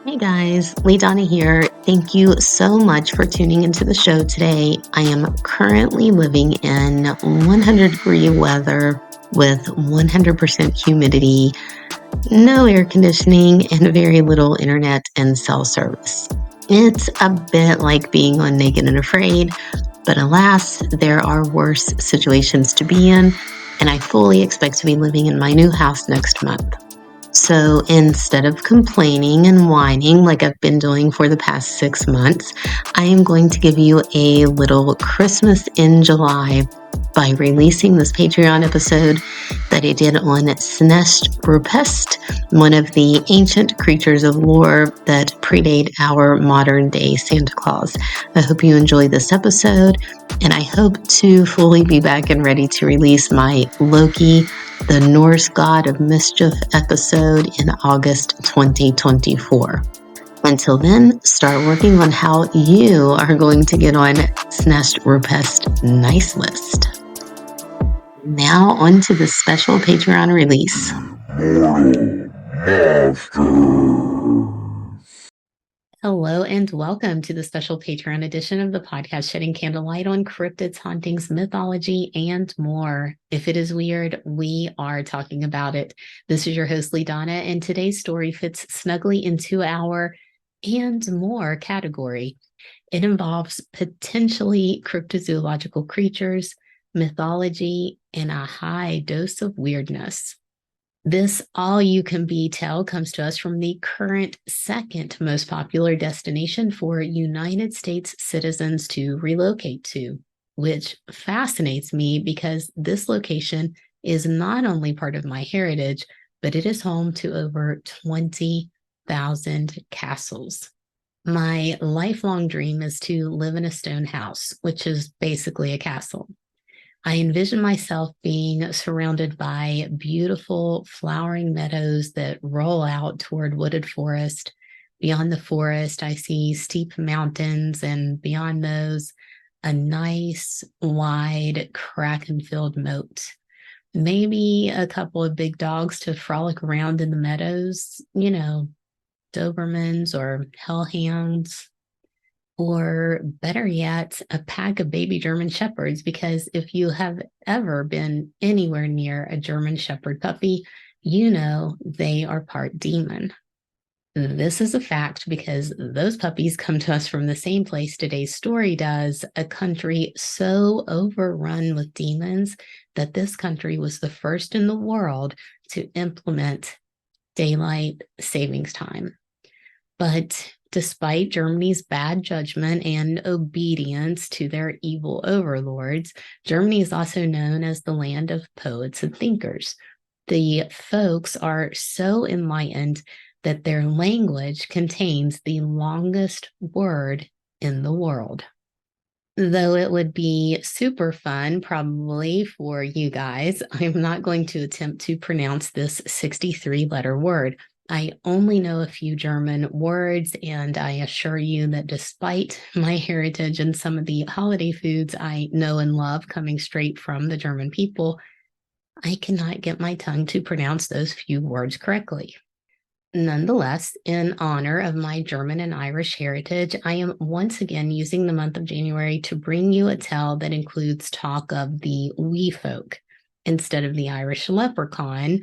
Hey guys, Lee Donna here. Thank you so much for tuning into the show today. I am currently living in 100-degree weather with 100% humidity, no air conditioning, and very little internet and cell service. It's a bit like being on Naked and Afraid, but alas, there are worse situations to be in, and I fully expect to be living in my new house next month. So instead of complaining and whining like I've been doing for the past 6 months, I am going to give you a little Christmas in July by releasing this Patreon episode that I did on Knecht Ruprecht, one of the ancient creatures of lore that predate our modern day Santa Claus. I hope you enjoy this episode, and I hope to fully be back and ready to release my Loki, the Norse god of mischief episode in August 2024. Until then, start working on how you are going to get on Knecht Ruprecht's nice list. Now on to the special Patreon release. Hello and welcome to the special Patreon edition of the podcast shedding candlelight on cryptids, hauntings, mythology, and more. If it is weird, we are talking about it. This is your host, Lee Donna, and today's story fits snugly into our and more category. It involves potentially cryptozoological creatures, mythology, and a high dose of weirdness. This all-you-can-be tale comes to us from the current second most popular destination for United States citizens to relocate to, which fascinates me because this location is not only part of my heritage, but it is home to over 20,000 castles. My lifelong dream is to live in a stone house, which is basically a castle. I envision myself being surrounded by beautiful flowering meadows that roll out toward wooded forest. Beyond the forest, I see steep mountains, and beyond those, a nice, wide, kraken-filled moat. Maybe a couple of big dogs to frolic around in the meadows, Dobermans or hellhounds. Or better yet, a pack of baby German Shepherds, because if you have ever been anywhere near a German Shepherd puppy, you know they are part demon. This is a fact because those puppies come to us from the same place today's story does, a country so overrun with demons that this country was the first in the world to implement daylight savings time. But despite Germany's bad judgment and obedience to their evil overlords, Germany is also known as the land of poets and thinkers. The folks are so enlightened that their language contains the longest word in the world. Though it would be super fun, probably for you guys, I'm not going to attempt to pronounce this 63-letter word. I only know a few German words, and I assure you that despite my heritage and some of the holiday foods I know and love coming straight from the German people, I cannot get my tongue to pronounce those few words correctly. Nonetheless, in honor of my German and Irish heritage, I am once again using the month of January to bring you a tale that includes talk of the wee folk instead of the Irish leprechaun,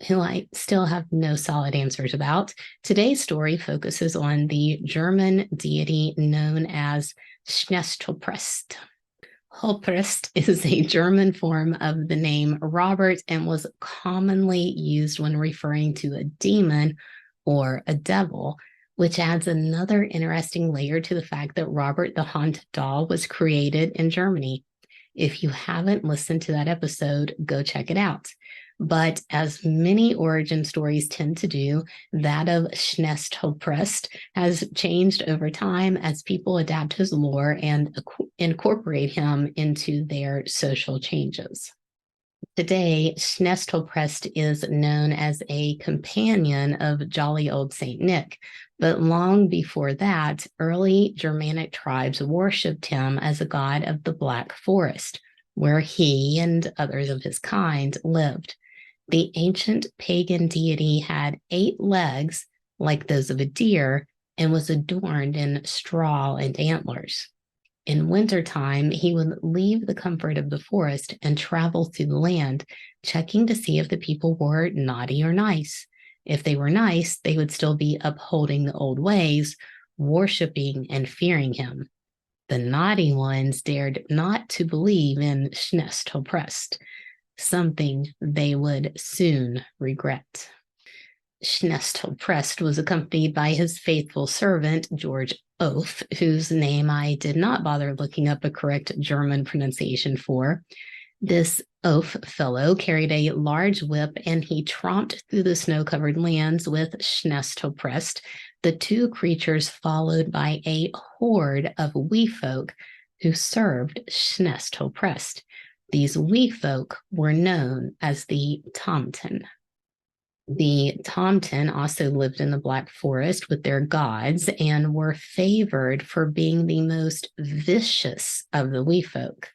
who I still have no solid answers about. Today's story focuses on the German deity known as Schnestolprest. Hulprest is a German form of the name Robert and was commonly used when referring to a demon or a devil, which adds another interesting layer to the fact that Robert the Haunted Doll was created in Germany. If you haven't listened to that episode, go check it out. But as many origin stories tend to do, that of Schnestolprest has changed over time as people adapt his lore and incorporate him into their social changes. Today, Schnestolprest is known as a companion of jolly old Saint Nick, but long before that, early Germanic tribes worshipped him as a god of the Black Forest, where he and others of his kind lived. The ancient pagan deity had 8 legs, like those of a deer, and was adorned in straw and antlers. In wintertime, he would leave the comfort of the forest and travel through the land, checking to see if the people were naughty or nice. If they were nice, they would still be upholding the old ways, worshiping and fearing him. The naughty ones dared not to believe in Knecht Ruprecht, something they would soon regret. Knecht Ruprecht was accompanied by his faithful servant, George Oaf, whose name I did not bother looking up a correct German pronunciation for. This Oaf fellow carried a large whip, and he tromped through the snow-covered lands with Knecht Ruprecht, the two creatures followed by a horde of wee folk who served Knecht Ruprecht. These wee folk were known as the Tomten. The Tomten also lived in the Black Forest with their gods and were favored for being the most vicious of the wee folk.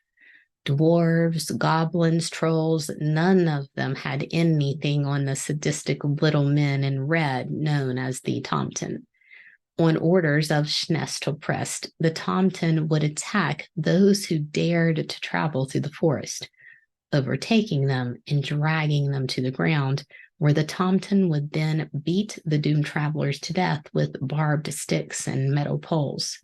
Dwarves, goblins, trolls, none of them had anything on the sadistic little men in red known as the Tomten. On orders of Knecht Ruprecht, the Tomten would attack those who dared to travel through the forest, overtaking them and dragging them to the ground, where the Tomten would then beat the doomed travelers to death with barbed sticks and metal poles.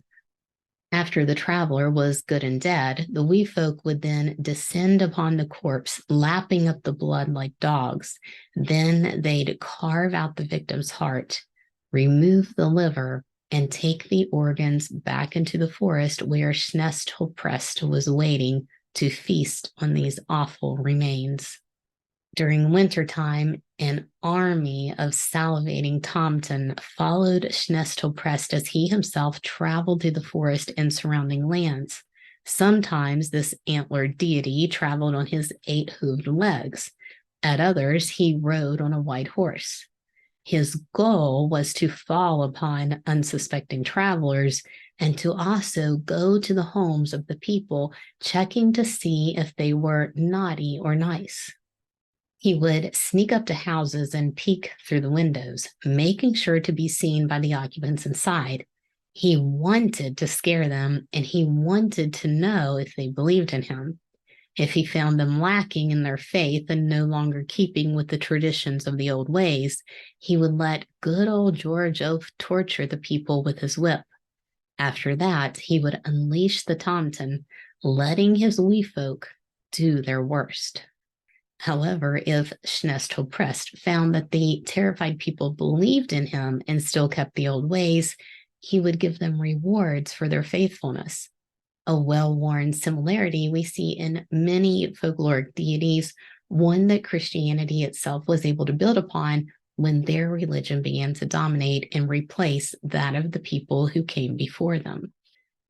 After the traveler was good and dead, the wee folk would then descend upon the corpse, lapping up the blood like dogs. Then they'd carve out the victim's heart, remove the liver, and take the organs back into the forest where Knecht Ruprecht was waiting to feast on these awful remains. During wintertime, an army of salivating Tomten followed Knecht Ruprecht as he himself traveled through the forest and surrounding lands. Sometimes this antlered deity traveled on his 8-hooved legs. At others, he rode on a white horse. His goal was to fall upon unsuspecting travelers and to also go to the homes of the people, checking to see if they were naughty or nice. He would sneak up to houses and peek through the windows, making sure to be seen by the occupants inside. He wanted to scare them, and he wanted to know if they believed in him. If he found them lacking in their faith and no longer keeping with the traditions of the old ways, he would let good old George Oaf torture the people with his whip. After that, he would unleash the Tomten, letting his wee folk do their worst. However, if Knecht Ruprecht found that the terrified people believed in him and still kept the old ways, he would give them rewards for their faithfulness. A well-worn similarity we see in many folkloric deities, one that Christianity itself was able to build upon when their religion began to dominate and replace that of the people who came before them.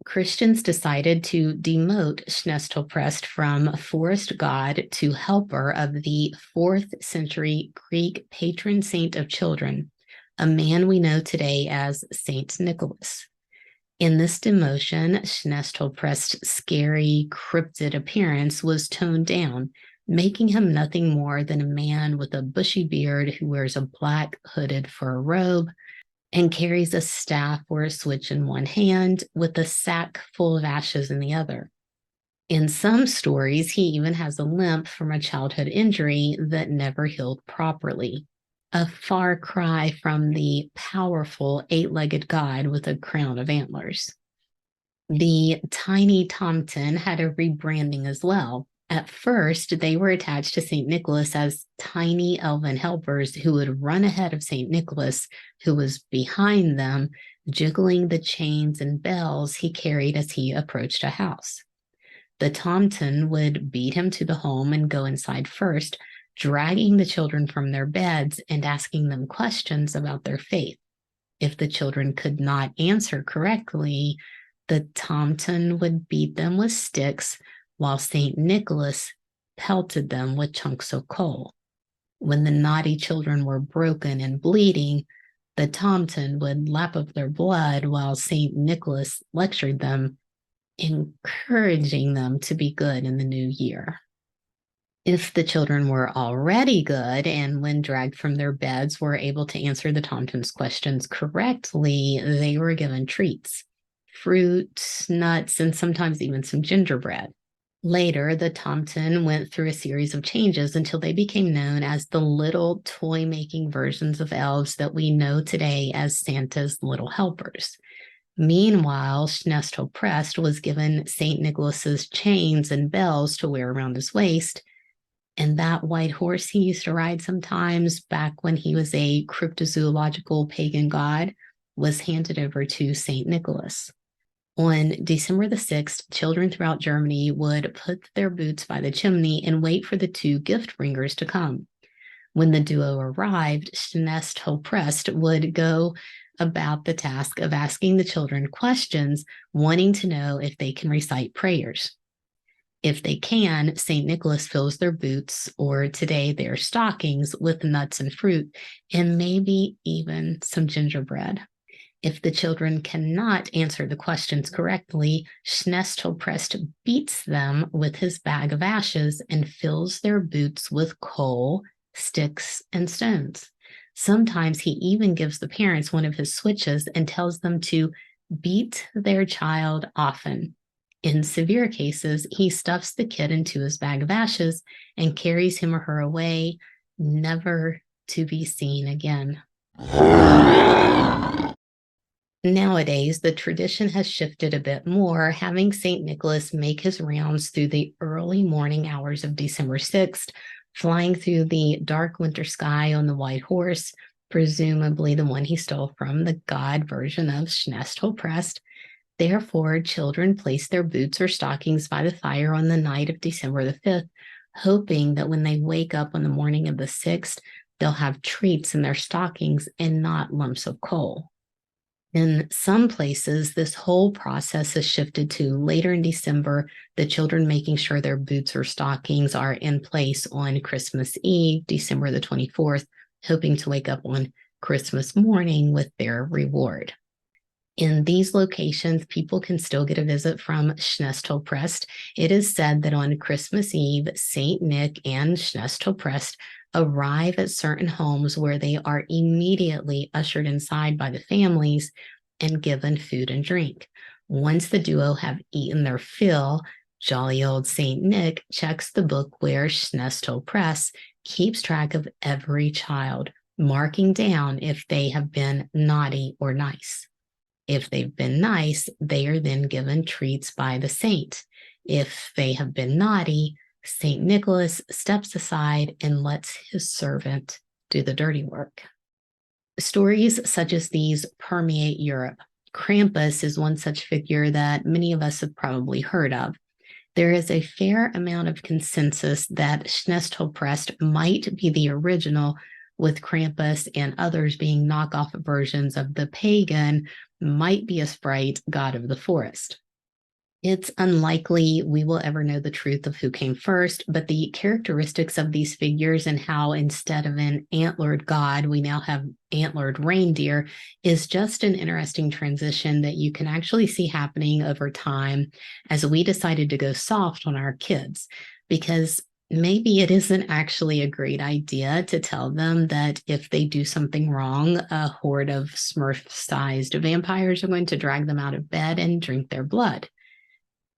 Christians decided to demote Knecht Ruprecht from forest god to helper of the 4th century Greek patron saint of children, a man we know today as Saint Nicholas. In this demotion, Knecht Ruprecht's scary, cryptid appearance was toned down, making him nothing more than a man with a bushy beard who wears a black hooded fur robe and carries a staff or a switch in one hand with a sack full of ashes in the other. In some stories, he even has a limp from a childhood injury that never healed properly, a far cry from the powerful 8-legged god with a crown of antlers. The tiny Tomten had a rebranding as well. At first, they were attached to St. Nicholas as tiny elven helpers who would run ahead of St. Nicholas, who was behind them, jiggling the chains and bells he carried as he approached a house. The Tomten would beat him to the home and go inside first, dragging the children from their beds and asking them questions about their faith. If the children could not answer correctly, the Tomten would beat them with sticks, while St. Nicholas pelted them with chunks of coal. When the naughty children were broken and bleeding, the Tomten would lap up their blood while St. Nicholas lectured them, encouraging them to be good in the new year. If the children were already good and when dragged from their beds were able to answer the Tomtem's questions correctly, they were given treats, fruit, nuts, and sometimes even some gingerbread. Later, the Tomten went through a series of changes until they became known as the little toy-making versions of elves that we know today as Santa's little helpers. Meanwhile, Snesto Prest was given St. Nicholas's chains and bells to wear around his waist, and that white horse he used to ride sometimes back when he was a cryptozoological pagan god was handed over to St. Nicholas. On December the 6th, children throughout Germany would put their boots by the chimney and wait for the two gift bringers to come. When the duo arrived, Snesto Prest would go about the task of asking the children questions, wanting to know if they can recite prayers. If they can, St. Nicholas fills their boots, or today their stockings, with nuts and fruit, and maybe even some gingerbread. If the children cannot answer the questions correctly, Schnestleprest beats them with his bag of ashes and fills their boots with coal, sticks, and stones. Sometimes he even gives the parents one of his switches and tells them to beat their child often. In severe cases, he stuffs the kid into his bag of ashes and carries him or her away, never to be seen again. Nowadays, the tradition has shifted a bit more, having St. Nicholas make his rounds through the early morning hours of December 6th, flying through the dark winter sky on the white horse, presumably the one he stole from the god version of Schnestleprest. Therefore, children place their boots or stockings by the fire on the night of December the 5th, hoping that when they wake up on the morning of the 6th, they'll have treats in their stockings and not lumps of coal. In some places, this whole process has shifted to later in December, the children making sure their boots or stockings are in place on Christmas Eve, December the 24th, hoping to wake up on Christmas morning with their reward. In these locations, people can still get a visit from Schnestleprest. It is said that on Christmas Eve, St. Nick and Schnestleprest arrive at certain homes where they are immediately ushered inside by the families and given food and drink. Once the duo have eaten their fill, jolly old St. Nick checks the book where Schnestleprest keeps track of every child, marking down if they have been naughty or nice. If they've been nice, they are then given treats by the saint. If they have been naughty, St. Nicholas steps aside and lets his servant do the dirty work. Stories such as these permeate Europe. Krampus is one such figure that many of us have probably heard of. There is a fair amount of consensus that Schnestleprest might be the original, with Krampus and others being knockoff versions of the pagan might-be-a-sprite god of the forest. It's unlikely we will ever know the truth of who came first, but the characteristics of these figures and how instead of an antlered god, we now have antlered reindeer is just an interesting transition that you can actually see happening over time as we decided to go soft on our kids, because maybe it isn't actually a great idea to tell them that if they do something wrong, a horde of Smurf-sized vampires are going to drag them out of bed and drink their blood.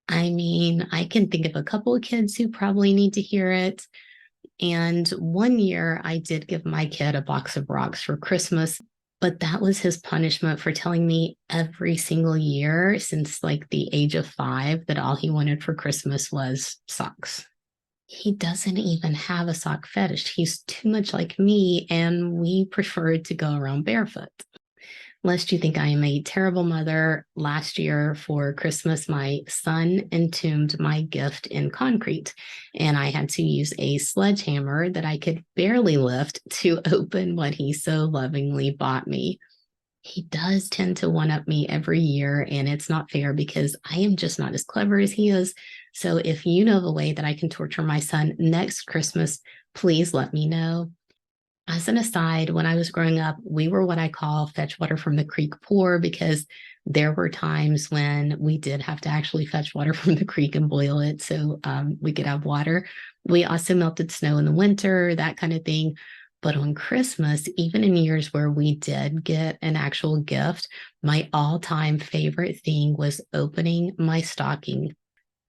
I mean, I can think of a couple of kids who probably need to hear it. And one year I did give my kid a box of rocks for Christmas, but that was his punishment for telling me every single year since like the age of 5 that all he wanted for Christmas was socks. He doesn't even have a sock fetish. He's too much like me, and we prefer to go around barefoot. Lest you think I am a terrible mother, last year for Christmas, my son entombed my gift in concrete, and I had to use a sledgehammer that I could barely lift to open what he so lovingly bought me. He does tend to one-up me every year, and it's not fair because I am just not as clever as he is. So if you know of a way that I can torture my son next Christmas, please let me know. As an aside, when I was growing up, we were what I call fetch water from the creek poor because there were times when we did have to actually fetch water from the creek and boil it so we could have water. We also melted snow in the winter, that kind of thing. But on Christmas, even in years where we did get an actual gift, my all time favorite thing was opening my stocking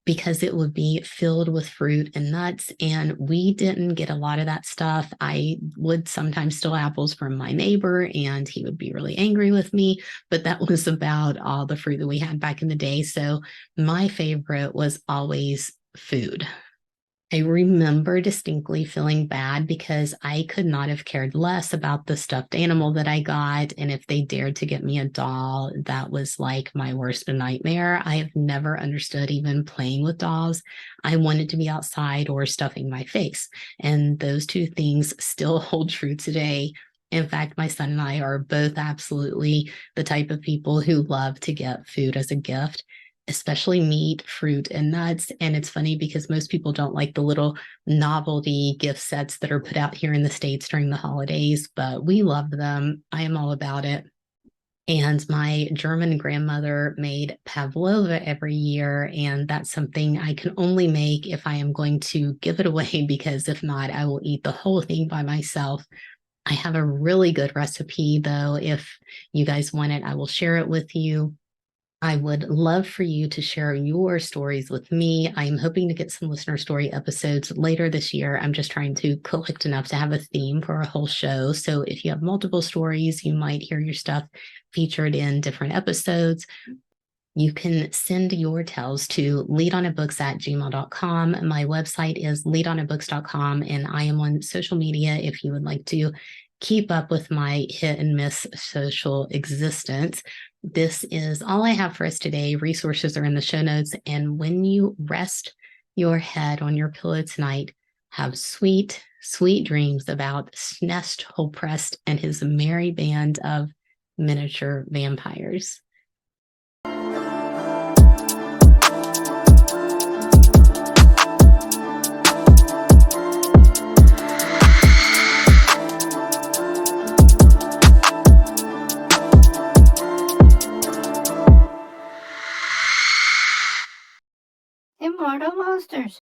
because it would be filled with fruit and nuts. And we didn't get a lot of that stuff. I would sometimes steal apples from my neighbor, and he would be really angry with me. But that was about all the fruit that we had back in the day. So my favorite was always food. I remember distinctly feeling bad because I could not have cared less about the stuffed animal that I got. And if they dared to get me a doll, that was like my worst nightmare. I have never understood even playing with dolls. I wanted to be outside or stuffing my face. And those two things still hold true today. In fact, my son and I are both absolutely the type of people who love to get food as a gift, especially meat, fruit, and nuts. And it's funny because most people don't like the little novelty gift sets that are put out here in the States during the holidays, but we love them. I am all about it. And my German grandmother made pavlova every year. And that's something I can only make if I am going to give it away, because if not, I will eat the whole thing by myself. I have a really good recipe, though. If you guys want it, I will share it with you. I would love for you to share your stories with me. I'm hoping to get some listener story episodes later this year. I'm just trying to collect enough to have a theme for a whole show. So if you have multiple stories, you might hear your stuff featured in different episodes. You can send your tales to leadonitbooks@gmail.com. My website is leadonitbooks.com, and I am on social media if you would like to keep up with my hit and miss social existence. This is all I have for us today. Resources are in the show notes. And when you rest your head on your pillow tonight, have sweet, sweet dreams about Snest Holprest and his merry band of miniature vampires. Immortal Monsters.